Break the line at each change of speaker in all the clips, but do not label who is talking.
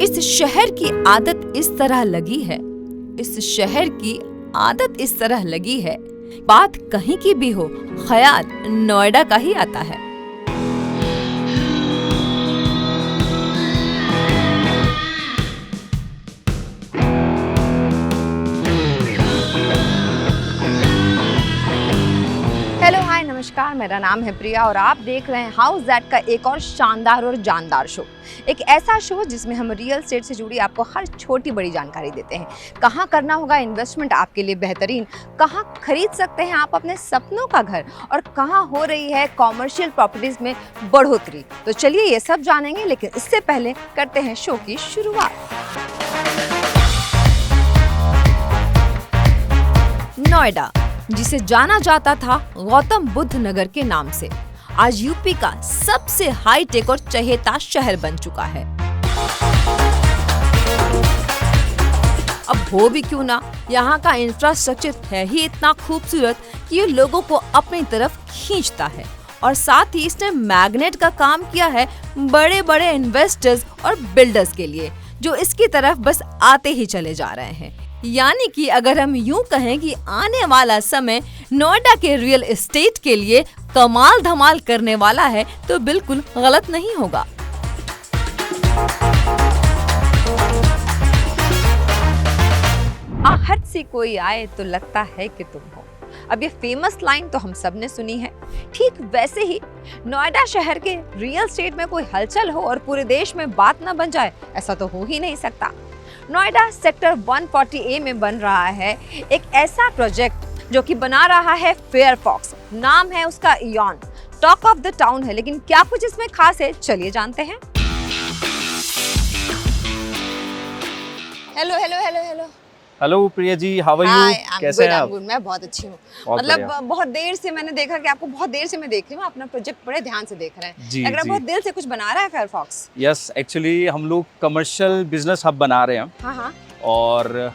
इस शहर की आदत इस तरह लगी है, इस शहर की आदत इस तरह लगी है, बात कहीं की भी हो, ख्याल नोएडा का ही आता है।
हेलो हाय नमस्कार, मेरा नाम है प्रिया और आप देख रहे हैं हाउस दैट का एक और शानदार और जानदार शो। एक ऐसा शो जिसमें हम रियल एस्टेट से जुड़ी आपको हर छोटी बड़ी जानकारी देते हैं। कहाँ करना होगा इन्वेस्टमेंट आपके लिए बेहतरीन, कहाँ खरीद सकते हैं आप अपने सपनों का घर और कहाँ हो रही है कॉमर्शियल प्रॉपर्टीज में बढ़ोतरी। तो चलिए ये सब जानेंगे, लेकिन इससे पहले करते हैं शो की शुरुआत।
नोएडा, जिसे जाना जाता था गौतम बुद्ध नगर के नाम से, आज यूपी का सबसे हाईटेक और चहेता शहर बन चुका है। अब हो भी क्यों ना, यहाँ का इंफ्रास्ट्रक्चर है ही इतना खूबसूरत कि ये लोगों को अपनी तरफ खींचता है और साथ ही इसने मैग्नेट का काम किया है बड़े बड़े इन्वेस्टर्स और बिल्डर्स के लिए, जो इसकी तरफ बस आते ही चले जा रहे हैं। यानी कि अगर हम यूं कहें कि आने वाला समय नोएडा के रियल एस्टेट के लिए कमाल धमाल करने वाला है, तो बिल्कुल गलत नहीं होगा।
आहट से कोई आए तो लगता है कि तुम हो। अब ये फेमस लाइन तो हम सब ने सुनी है। ठीक वैसे ही नोएडा शहर के रियल एस्टेट में कोई हलचल हो और पूरे देश में बात न बन जाए, ऐसा तो हो ही नहीं सकता। नोएडा सेक्टर 140A में बन रहा है एक ऐसा प्रोजेक्ट जो कि बना रहा है फेयरफॉक्स। नाम है उसका ion, talk of the town है, लेकिन क्या कुछ इसमें खास है, चलिए जानते हैं। Hello hello hello hello
hello Priya ji, how are you? कैसे हैं आप?
मैं बहुत अच्छी हूँ।
बहुत
मतलब
बढ़िया।
बहुत देर से मैंने देखा कि आपको बहुत देर से मैं देख रही हूँ, अपना प्रोजेक्ट बड़े ध्यान से देख रहे हैं।
जी,
लग रहा है
जी।
बहुत दिल से कुछ बना रहा है फेयरफॉक्स।
यस, एक्चुअली हम लोग कमर्शियल बिजनेस हब बना रहे हैं
हाँ हाँ।
और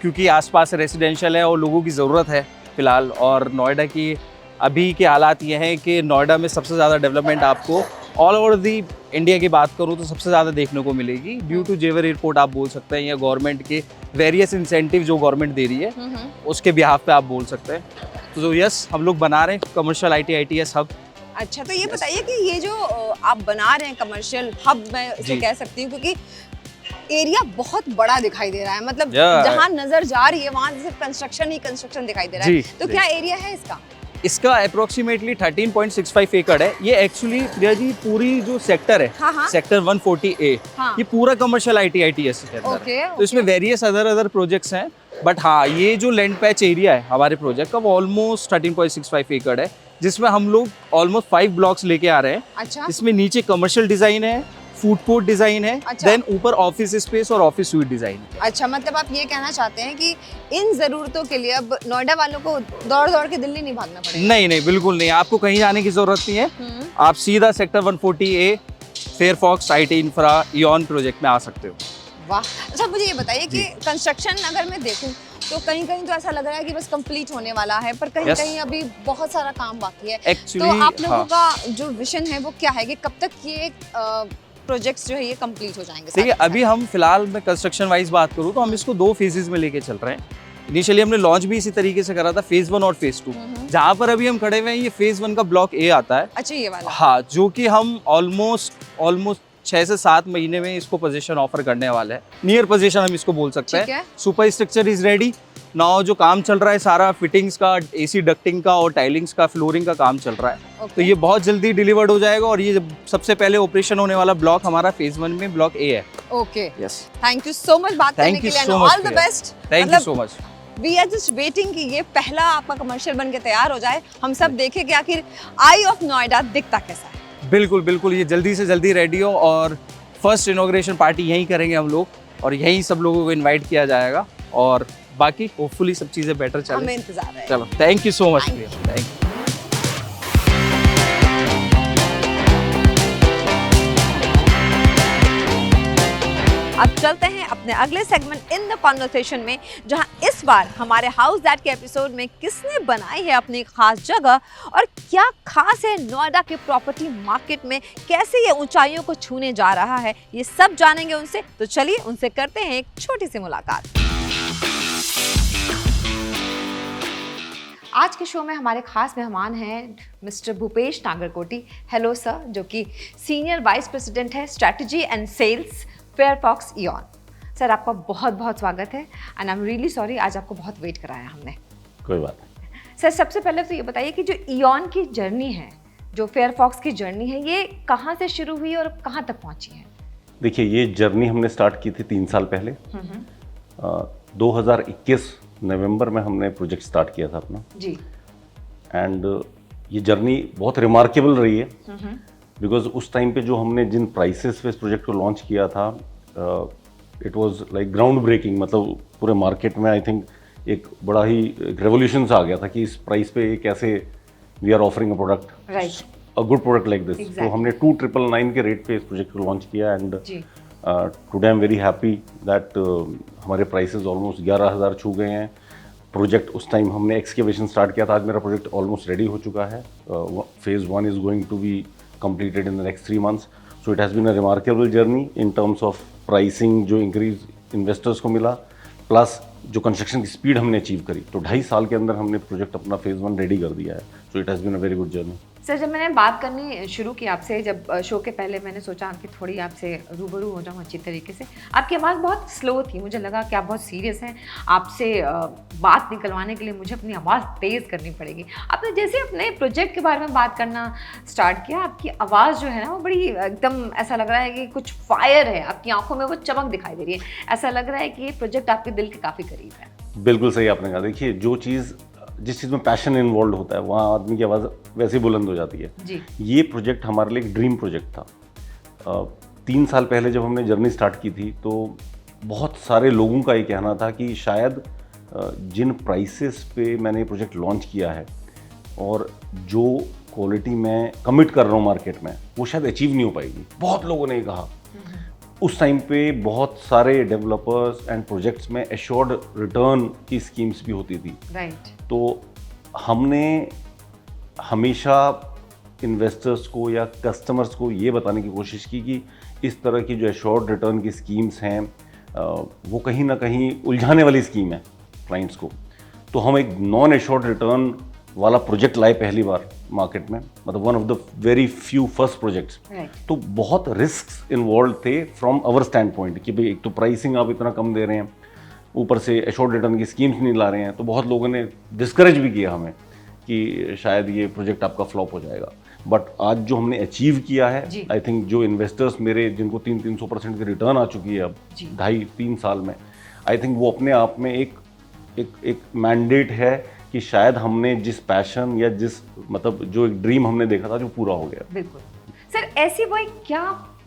क्योंकि आसपास रेजिडेंशियल है और लोगों की ज़रूरत है फिलहाल, और नोएडा की अभी के हालात ये हैं कि नोएडा में सबसे ज़्यादा डेवलपमेंट आपको ऑल ओवर दी इंडिया की बात करूँ तो सबसे ज़्यादा देखने को मिलेगी ड्यू टू जेवर एयरपोर्ट आप बोल सकते हैं, या गवर्नमेंट के वेरियस इंसेंटिव जो गवर्नमेंट दे रही है उसके बिहाफ पे आप बोल सकते हैं। तो यस, हम लोग बना रहे हैं कमर्शियल ITS हब।
अच्छा, तो ये बताइए कि ये जो आप बना रहे हैं कमर्शियल हब, मैं इसे
जी।
कह सकती हूँ क्योंकि एरिया बहुत बड़ा दिखाई दे रहा है। मतलब
Yeah.
जहाँ नजर जा रही है वहाँ सिर्फ कंस्ट्रक्शन ही कंस्ट्रक्शन दिखाई दे रहा है।
जी,
तो
जी।
क्या एरिया है इसका?
इसका अप्रोक्सीमेटली 13.65 एकड़ है। ये एक्चुअली प्रिया जी पूरी जो सेक्टर है,
हाँ, हाँ।
सेक्टर 140A,
हाँ।
ये पूरा कमर्शियल ITS के अंदर
ओके,
है। तो इसमें वेरियस अदर प्रोजेक्ट्स हैं, बट हाँ ये जो लैंड पैच एरिया है हमारे प्रोजेक्ट का वो ऑलमोस्ट 13.65 एकड़ है, जिसमें हम लोग ऑलमोस्ट 5 ब्लॉक्स लेके आ रहे हैं।
अच्छा।
जिसमें नीचे कमर्शियल डिजाइन है, फूड कोर्ट डिजाइन है,
अच्छा।
देन ऊपर ऑफिस स्पेस और ऑफिस स्वीट डिजाइन है।
अच्छा, मतलब आप ये कहना चाहते हैं कि इन जरूरतों के लिए अब नोएडा वालों को दौड़ दौड़ के दिल्ली नहीं भागना पड़ेगा?
नहीं नहीं, बिल्कुल नहीं, आपको कहीं जाने की जरूरत नहीं है। आप सीधा sector 140A Firefox IT infra ion project में आ सकते हो।
वाह। अच्छा, मुझे ये बताइए कि कंस्ट्रक्शन अगर मैं देखूं तो कहीं कहीं तो ऐसा लग रहा है कि बस कंप्लीट होने वाला है, पर कहीं
Yes.
कहीं अभी बहुत सारा काम बाकी है।
Actually,
तो आप लोगों
हाँ।
का जो विजन है वो क्या है कि कब तक ये प्रोजेक्ट्स जो है ये कंप्लीट हो जाएंगे?
देखिए, अभी हम फिलहाल मैं कंस्ट्रक्शन वाइज बात करूँ तो हम इसको 2 फेजेस में लेके चल रहे हैं। इनिशियली हमने लॉन्च भी इसी तरीके से करा था, फेज 1 और फेज 2। जहाँ पर अभी हम खड़े हुए हैं ये फेज 1 का ब्लॉक A आता है।
अच्छा, ये वाला।
हाँ, जो कि हम ऑलमोस्ट 6 से 7 महीने में इसको पोजीशन ऑफर करने वाले हैं। नियर पोजीशन हम इसको बोल सकते
ठीक
हैं।
है।
Super structure is ready now. जो काम चल रहा है सारा फिटिंग्स का, AC डक्टिंग का और टाइलिंग्स का, फ्लोरिंग का काम चल रहा है।
ओके।
तो ये बहुत जल्दी डिलीवर्ड हो जाएगा और ये सबसे पहले ऑपरेशन होने वाला ब्लॉक हमारा फेज 1 में ब्लॉक A है।
Okay,
yes,
thank you so much बात करने
थैंक
के
यू
लिए।
So
all the
much,
best.
Thank you so much.
We are just waiting कि ये पहला आपका कमर्शियल बन के तैयार हो जाए, हम सब देखें कि आखिर आई ऑफ नोएडा दिखता कैसा है।
बिल्कुल बिल्कुल, ये जल्दी से जल्दी रेडी हो और फर्स्ट इनॉग्रेशन पार्टी यहीं करेंगे हम लोग और यहीं सब लोगों को इनवाइट किया जाएगा और बाकी होपफुली सब चीज़ें बेटर चले।
हमें इंतजार है।
चलो, thank you so much.
Thank you.
Thank you.
अब चलते हैं अपने अगले सेगमेंट इन द कॉन्वर्सेशन में, जहां इस बार हमारे हाउस दैट के एपिसोड में किसने बनाई है अपनी खास जगह और क्या खास है नोएडा के प्रॉपर्टी मार्केट में, कैसे ये ऊंचाइयों को छूने जा रहा है, ये सब जानेंगे उनसे। तो चलिए उनसे करते हैं एक छोटी सी मुलाकात। आज के शो में हमारे खास मेहमान हैं mister Bhupesh Nagarkoti. Hello sir, जो कि सीनियर वाइस प्रेसिडेंट है strategy and sales Fairfox Eon. Sir आपका बहुत बहुत स्वागत है and I am really sorry आज आपको बहुत वेट कराया हमने।
कोई बात नहीं।
सर सबसे पहले तो ये बताइए कि जो इयॉन की जर्नी है, जो फेयरफॉक्स की जर्नी है, ये कहाँ से शुरू हुई और कहाँ तक पहुँची है?
देखिए, ये जर्नी हमने स्टार्ट की थी 3 साल पहले। 2021 नवंबर में हमने प्रोजेक्ट स्टार्ट किया था अपना
जी।
एंड ये जर्नी बहुत रिमार्केबल रही है बिकॉज उस टाइम पे जो हमने जिन प्राइसेस पे इस प्रोजेक्ट को लॉन्च किया था, it was like ground breaking. मतलब पूरे मार्केट में आई थिंक एक बड़ा ही रेवोल्यूशन आ गया था कि इस प्राइस पे कैसे we are offering a product, a good product like this. तो हमने 2,999 के रेट पे इस प्रोजेक्ट को लॉन्च किया and today I am very happy that हमारे प्राइसेस ऑलमोस्ट 11,000 छू गए हैं। प्रोजेक्ट उस टाइम हमने एक्सकेवेशन स्टार्ट किया था, आज मेरा प्रोजेक्ट ऑलमोस्ट रेडी हो चुका है। Phase 1 is going to be completed in the next 3 months. So it has been a remarkable journey in terms of pricing जो increase investors को मिला, प्लस जो कंस्ट्रक्शन की स्पीड हमने अचीव करी। तो 2.5 साल के अंदर हमने प्रोजेक्ट अपना फेज 1 रेडी कर दिया है। So it has been a very good journey.
Sir जब मैंने बात करनी शुरू की आपसे, जब शो के पहले मैंने सोचा कि थोड़ी आपसे रूबरू हो जाऊँ अच्छी तरीके से, आपकी आवाज़ बहुत स्लो थी, मुझे लगा कि आप बहुत सीरियस हैं, आपसे बात निकलवाने के लिए मुझे अपनी आवाज़ तेज़ करनी पड़ेगी। आपने जैसे अपने प्रोजेक्ट के बारे में बात करना स्टार्ट किया, आपकी आवाज़ जो है ना वो बड़ी एकदम ऐसा लग रहा है कि कुछ फायर है, आपकी आंखों में वो चमक दिखाई दे रही है। ऐसा लग रहा है कि ये प्रोजेक्ट आपके दिल के काफ़ी करीब है।
बिल्कुल सही आपने कहा। देखिए, जिस चीज़ में पैशन इन्वॉल्व होता है वहाँ आदमी की आवाज़ वैसे ही बुलंद हो जाती है
जी।
ये प्रोजेक्ट हमारे लिए एक ड्रीम प्रोजेक्ट था। 3 साल पहले जब हमने जर्नी स्टार्ट की थी तो बहुत सारे लोगों का ये कहना था कि शायद जिन प्राइसेस पे मैंने ये प्रोजेक्ट लॉन्च किया है और जो क्वालिटी मैं कमिट कर रहा हूँ मार्केट में, वो शायद अचीव नहीं हो पाएगी। बहुत लोगों ने ये कहा। उस टाइम पे बहुत सारे डेवलपर्स एंड प्रोजेक्ट्स में एश्योर्ड रिटर्न की स्कीम्स भी होती थी।
राइट।
तो हमने हमेशा इन्वेस्टर्स को या कस्टमर्स को ये बताने की कोशिश की कि इस तरह की जो एश्योर्ड रिटर्न की स्कीम्स हैं वो कहीं ना कहीं उलझाने वाली स्कीम है क्लाइंट्स को। तो हम एक नॉन एश्योर्ड रिटर्न वाला प्रोजेक्ट लाए पहली बार मार्केट में, मतलब one of the very few first projects. तो बहुत रिस्क्स इन्वॉल्व थे फ्रॉम आवर स्टैंड पॉइंट कि भाई एक तो प्राइसिंग आप इतना कम दे रहे हैं, ऊपर से एश्योर्ड रिटर्न की स्कीम्स नहीं ला रहे हैं। तो बहुत लोगों ने डिस्करेज भी किया हमें कि शायद ये प्रोजेक्ट आपका फ्लॉप हो जाएगा। बट आज जो हमने अचीव किया है, आई थिंक जो इन्वेस्टर्स मेरे जिनको 300% की रिटर्न आ चुकी है अब 2.5-3 साल में, आई थिंक वो अपने आप में एक मैंडेट है कि शायद हमने जिस पैशन या जिस मतलब जो एक ड्रीम हमने देखा था जो पूरा हो गया।
बिल्कुल। सर ऐसी वो क्या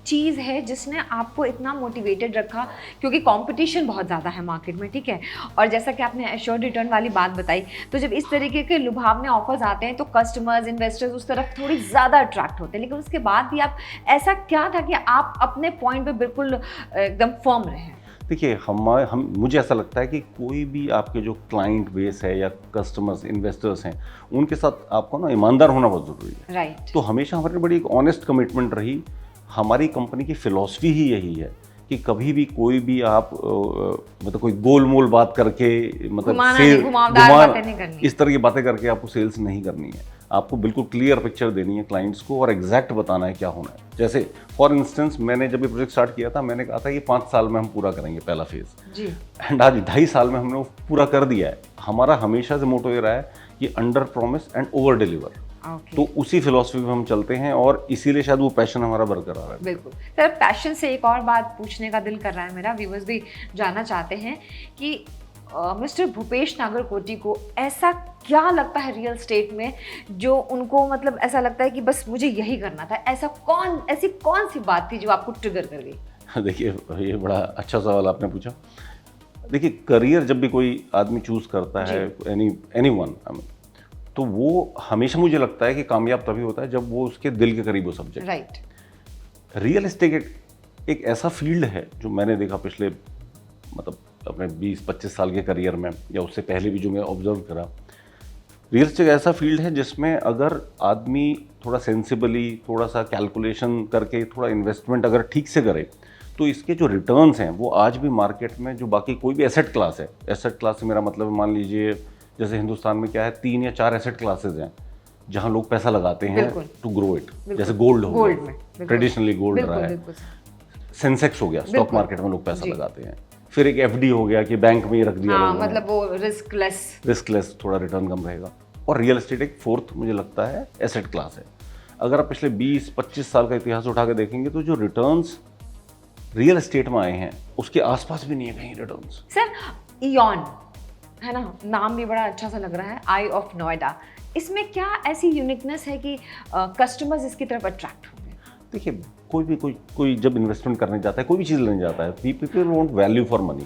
चीज़ है जिसने आपको इतना मोटिवेटेड रखा, क्योंकि कंपटीशन बहुत ज़्यादा है मार्केट में, ठीक है, और जैसा कि आपने एश्योर्ड रिटर्न वाली बात बताई, तो जब इस तरीके के लुभावने ऑफर्स आते हैं तो कस्टमर्स, इन्वेस्टर्स उस तरफ थोड़ी ज़्यादा अट्रैक्ट होते हैं, लेकिन उसके बाद भी आप ऐसा क्या था कि आप अपने पॉइंट पे बिल्कुल एकदम फर्म रहे?
देखिए, मुझे ऐसा लगता है कि कोई भी आपके जो क्लाइंट बेस है या कस्टमर्स, इन्वेस्टर्स हैं, उनके साथ आपको ना ईमानदार होना बहुत ज़रूरी है।
राइट।
तो हमेशा हमारी बड़ी एक ऑनेस्ट कमिटमेंट रही। हमारी कंपनी की फिलॉसफी ही यही है कि कभी भी कोई भी आप मतलब कोई गोल मोल बात करके मतलब इस तरह की बातें करके आपको सेल्स नहीं करनी है। आपको बिल्कुल क्लियर पिक्चर देनी है क्लाइंट्स को और एग्जैक्ट बताना है क्या होना है। जैसे फॉर इंस्टेंस मैंने जब ये प्रोजेक्ट स्टार्ट किया था, मैंने कहा था ये 5 साल में हम पूरा करेंगे पहला फेज जी, एंड आज 2.5 साल में हमने वो पूरा कर दिया है। हमारा हमेशा से मोटो ये रहा है कि under promise and over deliver. तो उसी फिलॉसफी में हम चलते हैं और इसीलिए शायद वो पैशन हमारा बरकरार है।
बिल्कुल सर, पैशन से एक और बात पूछने का दिल कर रहा है मेरा, व्यूअर्स भी जानना चाहते हैं कि मिस्टर भूपेश नागरकोटी को ऐसा क्या लगता है रियल एस्टेट में जो उनको मतलब ऐसा लगता है कि बस मुझे यही करना था? ऐसी कौन सी बात थी जो आपको ट्रिगर कर गई?
देखिए, ये बड़ा अच्छा सवाल आपने पूछा। देखिए, करियर जब भी कोई आदमी चूज करता है, एनीवन, तो वो हमेशा मुझे लगता है कि कामयाब तभी होता है जब वो उसके दिल के करीब हो सब्जेक्ट।
राइट।
रियल एस्टेट एक ऐसा फील्ड है जो मैंने देखा पिछले मतलब अपने 20-25 साल के करियर में, या उससे पहले भी जो मैं ऑब्जर्व करा, रियल एस्टेट ऐसा फील्ड है जिसमें अगर आदमी थोड़ा सेंसिबली, थोड़ा सा कैलकुलेशन करके, थोड़ा इन्वेस्टमेंट अगर ठीक से करे, तो इसके जो रिटर्न्स हैं वो आज भी मार्केट में जो बाकी कोई भी एसेट क्लास है, एसेट क्लास से मेरा मतलब मान लीजिए जैसे हिंदुस्तान में क्या है 3 या 4 एसेट क्लासेज हैं जहां लोग पैसा लगाते हैं टू ग्रो इट, जैसे गोल्ड हो गया, ट्रेडिशनली गोल्ड रहा है, सेंसेक्स हो गया, स्टॉक मार्केट में लोग पैसा लगाते हैं, फिर एक एफडी हो गया कि बैंक में ही रख दिया लोगों ने,
मतलब वो रिस्कलेस,
थोड़ा रिटर्न कम रहेगा, और रियल एस्टेट एक फोर्थ मुझे लगता है एसेट क्लास है। अगर आप पिछले 20-25 साल का इतिहास उठा के देखेंगे तो जो रिटर्न्स रियल एस्टेट में आए हैं उसके आसपास भी नहीं है कहीं रिटर्न्स।
सर इयॉन है ना, नाम भी बड़ा अच्छा सा लग रहा है, आई ऑफ नोएडा, इसमें क्या ऐसी यूनिकनेस है कि कस्टमर्स इसकी तरफ अट्रैक्ट होंगे?
देखिए कोई जब इन्वेस्टमेंट करने जाता है, कोई भी चीज़ लेने जाता है, people want value for money,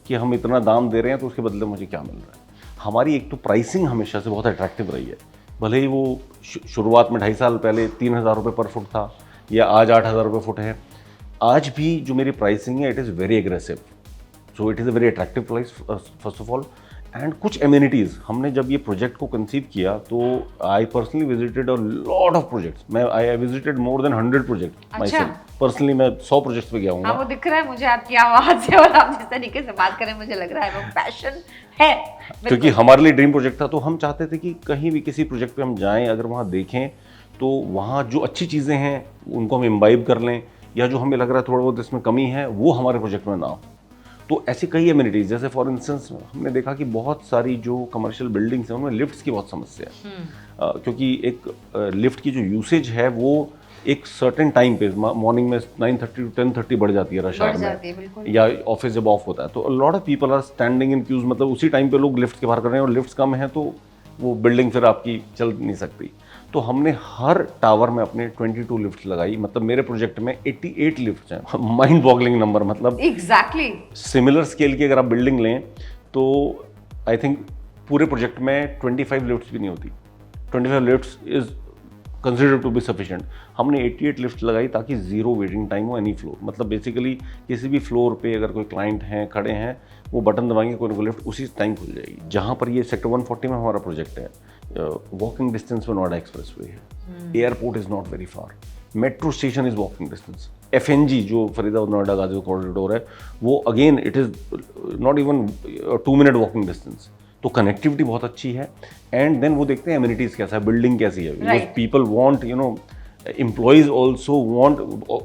कि हम इतना दाम दे रहे हैं तो उसके बदले मुझे क्या मिल रहा है। हमारी एक तो प्राइसिंग हमेशा से बहुत अट्रैक्टिव रही है, भले ही वो शुरुआत में 2.5 साल पहले 3,000 रुपये पर फुट था या आज 8,000 रुपये फुट है, आज भी जो मेरी प्राइसिंग है it is very aggressive, so it is a very attractive price first of all. And कुछ एम्यूनिटीज़, हमने जब ये प्रोजेक्ट को कंसीव किया तो I personally visited a lot of projects, मैं I visited more than 100 project myself, personally मैं 100 projects पे गया हूँ।
हाँ, वो दिख रहा है मुझे आपकी आवाज़ से, और आप जिस तरीके से बात करें मुझे लग रहा है वो पैशन है,
क्योंकि हमारे लिए ड्रीम प्रोजेक्ट था, तो हम चाहते थे कि कहीं भी किसी प्रोजेक्ट पे हम जाएं, अगर वहाँ देखें तो वहाँ जो अच्छी चीज़ें हैं उनको हम इम्बाइब कर लें, या जो हमें लग रहा है थोड़ा बहुत इसमें कमी है वो हमारे प्रोजेक्ट में ना हो। तो ऐसी कई एमिनिटीज़, जैसे फॉर इंस्टेंस हमने देखा कि बहुत सारी जो कमर्शियल बिल्डिंग्स हैं उनमें लिफ्ट्स की बहुत समस्या है, क्योंकि एक लिफ्ट की जो यूसेज है वो एक सर्टेन टाइम पे मॉर्निंग में 9:30 to 10:30 बढ़ जाती है रश आवर में, या ऑफिस जब ऑफ होता है तो lot of people are standing in queues, मतलब उसी टाइम पे लोग लिफ्ट के बाहर कर रहे हैं और लिफ्ट्स कम है तो वो बिल्डिंग फिर आपकी चल नहीं सकती। तो हमने हर टावर में अपने 22 लिफ्ट लगाई, मतलब मेरे प्रोजेक्ट में 88 लिफ्ट हैं, माइंड बॉगलिंग नंबर, मतलब
एग्जैक्टली
सिमिलर स्केल की अगर आप बिल्डिंग लें तो आई थिंक पूरे प्रोजेक्ट में 25 लिफ्ट्स भी नहीं होती, 25 lifts is considered to be sufficient. हमने 88 लिफ्ट लगाई ताकि जीरो वेटिंग टाइम हो एनी फ्लोर, मतलब बेसिकली किसी भी फ्लोर पे अगर कोई क्लाइंट हैं खड़े हैं वो बटन दबाएंगे कोई ना कोई लिफ्ट उसी टाइम खुल जाएगी। जहाँ पर ये सेक्टर 140 में हमारा प्रोजेक्ट है, वॉकिंग डिस्टेंस में नोएडा एक्सप्रेसवे है, airport is not very far, metro station is walking distance, FNG जो फरीदाबाद नोएडा गाजीपुर कॉरिडोर है वो again it is not even 2 minute walking distance, तो कनेक्टिविटी बहुत अच्छी है। एंड देन वो देखते हैं एमिनिटीज़ कैसा है, बिल्डिंग कैसी है, because people want you know employees also want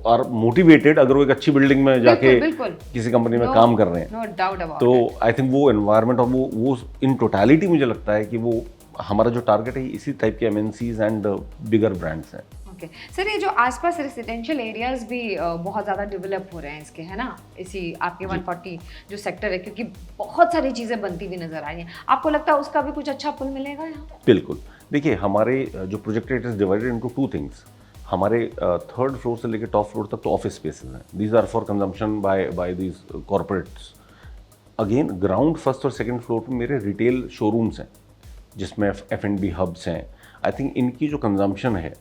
are motivated, अगर वो एक अच्छी बिल्डिंग में जाके किसी कंपनी में काम कर रहे हैं तो आई थिंक वो एनवायरनमेंट और वो इन टोटलिटी मुझे लगता है कि वो हमारा जो टारगेट है इसी टाइप के MNCs एंड बिगर ब्रांड्स हैं।
ओके सर, ये जो आसपास रेसिडेंशियल एरियाज भी बहुत ज़्यादा डेवलप हो रहे हैं इसके, है ना, इसी आपके 140 जो सेक्टर है, क्योंकि बहुत सारी चीज़ें बनती हुई नजर आ रही हैं, आपको लगता है उसका भी कुछ अच्छा पुल मिलेगा यहाँ? बिल्कुल,
देखिए हमारे जो project it is divided into 2 things. हमारे 3rd फ्लोर से लेकर टॉप फ्लोर तक तो ऑफिस स्पेसेस हैं, these are for consumption by these corporates. Again ground 1st और 2nd फ्लोर पर मेरे रिटेल शोरूम्स हैं जिसमें F&B हब्स हैं। आई थिंक इनकी जो कंजम्पशन है,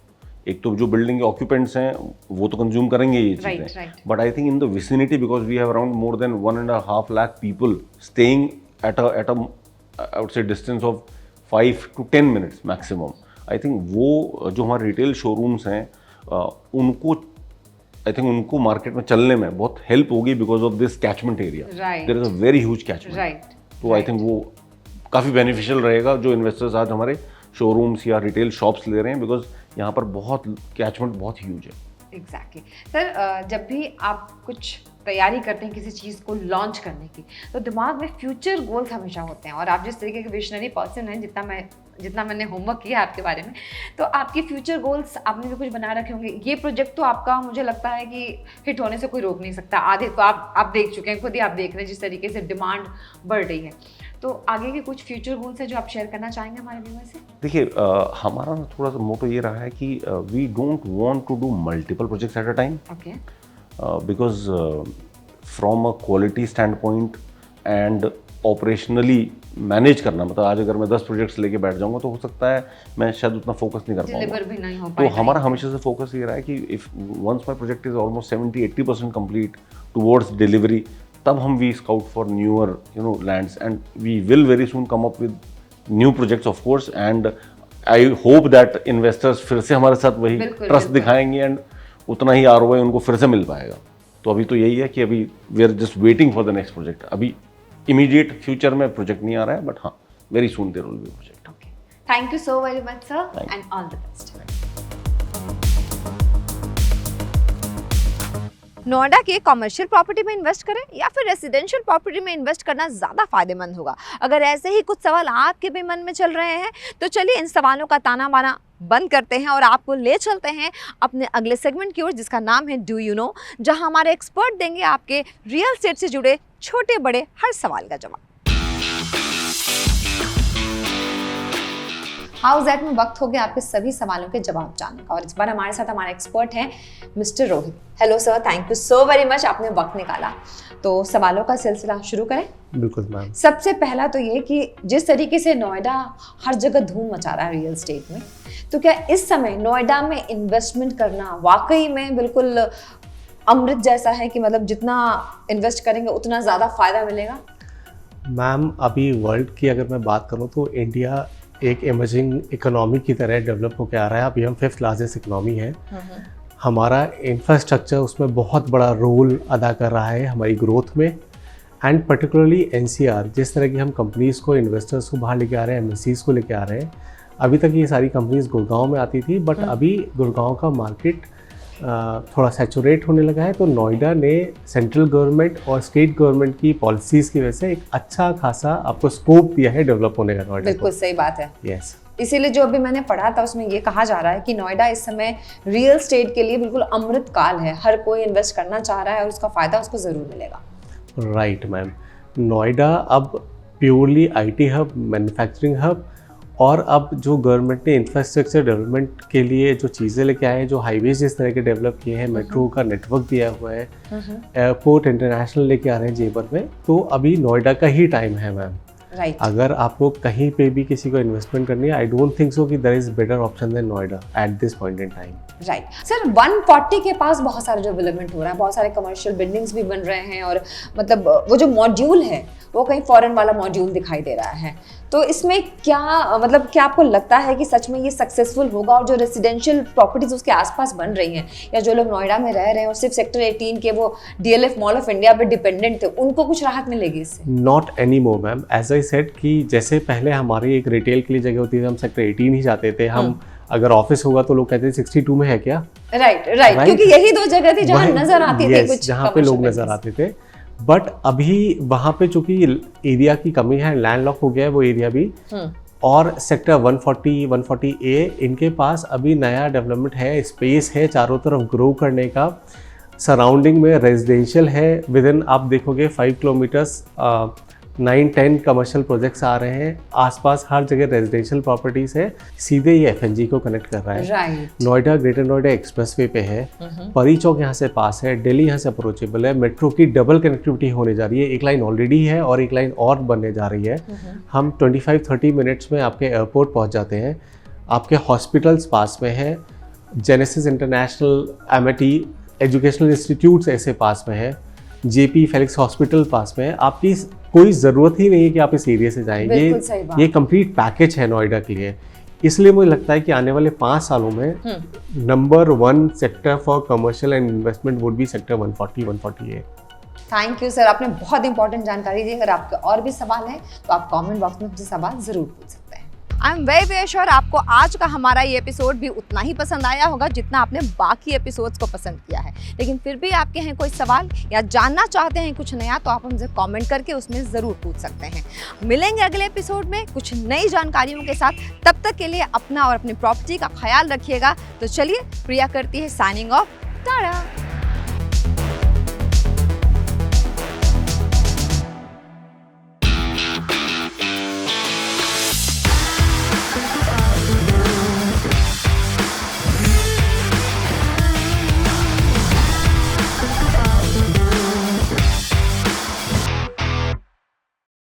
एक तो जो बिल्डिंग के ऑक्यूपेंट्स हैं वो तो कंज्यूम करेंगे ये चीज़ें, but I think in the vicinity because we have around more than 1.5 lakh people staying at a I would say distance of 5 to 10 minutes maximum. I think वो जो हमारे रिटेल शोरूम्स हैं उनको मार्केट में चलने में बहुत हेल्प होगी because of this catchment area, there is a very huge catchment, तो आई थिंक वो काफ़ी बेनिफिशियल रहेगा जो इन्वेस्टर्स आज हमारे शोरूम्स या रिटेल शॉप्स ले रहे हैं, बिकॉज यहाँ पर बहुत कैचमेंट बहुत ह्यूज है।
एग्जैक्टली सर, जब भी आप कुछ तैयारी करते हैं किसी चीज़ को लॉन्च करने की तो दिमाग में फ्यूचर गोल्स हमेशा होते हैं, और आप जिस तरीके के विजनरी पर्सन हैं, जितना मैंने होमवर्क किया आपके बारे में, तो आपके फ्यूचर गोल्स आपने भी कुछ बना रखे होंगे। ये प्रोजेक्ट तो आपका मुझे लगता है कि हिट होने से कोई रोक नहीं सकता, आधे तो आप देख चुके हैं, खुद ही आप देख रहे हैं जिस तरीके से डिमांड बढ़ रही है, तो आगे के कुछ फ्यूचर गोल्स हैं जो आप शेयर करना चाहेंगे हमारे व्यूअर्स से?
देखिए हमारा ना थोड़ा सा मोटो ये रहा है कि we don't want to do multiple projects at a time,
okay,
because from a quality stand point and operationally manage करना, मतलब आज अगर मैं 10 प्रोजेक्ट्स लेके बैठ जाऊंगा तो हो सकता है मैं शायद उतना फोकस नहीं कर
डिलीवर
पाऊंगा।
भी नहीं हो
तो
पाएगा।
हमारा हमेशा से फोकस ये रहा है कि if once my project is almost 70-80% complete towards delivery, तब हम we scout for newer lands and we will very soon come up with new projects of course. And I hope that investors फिर से हमारे साथ वही trust दिखाएंगे and उतना ही ROI उनको फिर से मिल पाएगा। तो अभी तो यही है कि अभी we are just waiting for the next project. अभी इमीडिएट फ्यूचर में प्रोजेक्ट नहीं आ रहा है, बट हाँ very soon there will be project.
Okay, thank you so very much sir
Thank you.
And all the best. Noida के commercial property में invest करें या फिर रेसिडेंशियल प्रॉपर्टी में इन्वेस्ट करना ज़्यादा फायदेमंद होगा? अगर ऐसे ही कुछ सवाल आपके भी मन में चल रहे हैं तो चलिए इन सवालों का ताना बाना बंद करते हैं और आपको ले चलते हैं अपने अगले सेगमेंट की ओर, जिसका नाम है डू यू नो, जहां हमारे एक्सपर्ट देंगे आपके रियल एस्टेट से जुड़े छोटे बड़े हर सवाल का जवाब। हाउस दैट में वक्त हो गया आपके सभी सवालों के जवाब जानने का और इस बार हमारे साथ हमारे एक्सपर्ट हैं mister Rohit. Hello sir, thank you so very much, आपने वक्त निकाला। तो सवालों का सिलसिला शुरू करें?
बिल्कुल मैम।
सबसे पहला तो ये कि जिस तरीके से नोएडा हर जगह धूम मचा रहा है रियल एस्टेट में, तो क्या इस समय नोएडा में इन्वेस्टमेंट करना वाकई में बिल्कुल अमृत जैसा है कि मतलब जितना इन्वेस्ट करेंगे उतना ज़्यादा फायदा मिलेगा?
मैम अभी वर्ल्ड की अगर मैं बात करूं तो इंडिया एक इमर्जिंग इकोनॉमी की तरह डेवलप होकर आ रहा है। अभी हम 5th लार्जेस्ट इकोनॉमी है। हमारा इंफ्रास्ट्रक्चर उसमें बहुत बड़ा रोल अदा कर रहा है हमारी ग्रोथ में। एंड पर्टिकुलरली NCR, जिस तरह की हम कंपनीज़ को, इन्वेस्टर्स को बाहर लेके आ रहे हैं, MNCs को लेके आ रहे हैं। अभी तक ये सारी कंपनीज गुड़गांव में आती थी, बट अभी गुड़गांव का मार्केट थोड़ा सैचुरेट होने लगा है। तो नोएडा ने सेंट्रल गवर्नमेंट और स्टेट गवर्नमेंट की पॉलिसीज़ की वजह से एक अच्छा खासा आपको स्कोप दिया है डेवलप होने का नोएडा।
बिल्कुल सही बात है।
यस,
इसीलिए जो अभी मैंने पढ़ा था उसमें ये कहा जा रहा है कि नोएडा इस समय रियल एस्टेट के लिए बिल्कुल अमृत काल है। हर कोई इन्वेस्ट करना चाह रहा है और उसका फ़ायदा उसको ज़रूर मिलेगा।
Right ma'am. नोएडा अब purely IT hub, manufacturing hub, और अब जो गवर्नमेंट ने इंफ्रास्ट्रक्चर डेवलपमेंट के लिए जो चीज़ें लेके आए हैं, जो हाईवेज जिस तरह के डेवलप किए हैं, मेट्रो का नेटवर्क दिया हुआ है, एयरपोर्ट इंटरनेशनल लेके आ रहे हैं जेवर में, तो अभी नोएडा का ही टाइम है मैम।
राइट।
अगर आपको कहीं पे भी किसी को इन्वेस्टमेंट करनी है, आई डोंट थिंक सो कि there is better option than Noida at this point in time.
Right sir, 140 के पास बहुत सारे डेवलपमेंट हो रहा है, बहुत सारे कमर्शियल बिल्डिंग्स भी बन रहे हैं और मतलब वो जो मॉड्यूल है वो कहीं फॉरेन वाला मॉड्यूल दिखाई दे रहा है। तो इसमें क्या मतलब क्या आपको लगता है कि सच में ये सक्सेसफुल होगा और जो रेसिडेंशियल प्रॉपर्टीज उसके आसपास बन रही हैं या जो लोग नोएडा में रह रहे हैं और सिर्फ सेक्टर 18 के वो DLF मॉल ऑफ इंडिया पे डिपेंडेंट थे, उनको कुछ राहत मिलेगी इससे?
Not any more ma'am. As I said कि जैसे पहले हमारी एक रिटेल के लिए जगह होती थी, हम सेक्टर 18 ही जाते थे। हम अगर ऑफिस होगा तो लोग कहते थे 62 में है क्या।
राइट, क्योंकि यही दो जगह थी जहाँ नजर आती थी कुछ,
जहाँ पे लोग नजर आते थे। बट अभी वहाँ पे चूंकि एरिया की कमी है, लैंडलॉक हो गया है वो एरिया भी, और सेक्टर 140, 140A इनके पास अभी नया डेवलपमेंट है, स्पेस है चारों तरफ ग्रो करने का। सराउंडिंग में रेजिडेंशियल है, विद इन आप देखोगे 5 किलोमीटर्स 9-10 कमर्शियल प्रोजेक्ट्स आ रहे हैं। आसपास हर जगह रेजिडेंशियल प्रॉपर्टीज है, सीधे ये FNG को कनेक्ट कर रहा है।
Right.
Noida greater Noida expressway पे है, परी चौक यहाँ से पास है, दिल्ली यहाँ से अप्रोचेबल है, मेट्रो की डबल कनेक्टिविटी होने जा रही है। एक लाइन ऑलरेडी है और एक लाइन और बनने जा रही है। हम 25-30 मिनट्स में आपके एयरपोर्ट पहुँच जाते हैं। आपके हॉस्पिटल्स पास में है, genesis international, Amity educational institutes ऐसे पास में है, JP फेलिक्स हॉस्पिटल पास में है। आपकी कोई ज़रूरत ही नहीं है कि आप इस एरिया से जाएंगे। ये कंप्लीट पैकेज है नोएडा के लिए। इसलिए मुझे लगता है कि आने वाले 5 सालों में number 1 sector for commercial and investment would be sector 140, 140A।
Thank you sir, आपने बहुत इंपॉर्टेंट जानकारी दी। अगर आपके और भी सवाल हैं तो आप कमेंट बॉक्स में मुझसे सवाल जरूर पूछ सकते हैं। आई एम वेरी श्योर आपको आज का हमारा ये एपिसोड भी उतना ही पसंद आया होगा जितना आपने बाकी एपिसोड्स को पसंद किया है। लेकिन फिर भी आपके हैं कोई सवाल या जानना चाहते हैं कुछ नया, तो आप हमसे कमेंट करके उसमें ज़रूर पूछ सकते हैं। मिलेंगे अगले एपिसोड में कुछ नई जानकारियों के साथ। तब तक के लिए अपना और अपनी प्रॉपर्टी का ख्याल रखिएगा। तो चलिए, प्रिया करती है साइनिंग ऑफ। टाटा।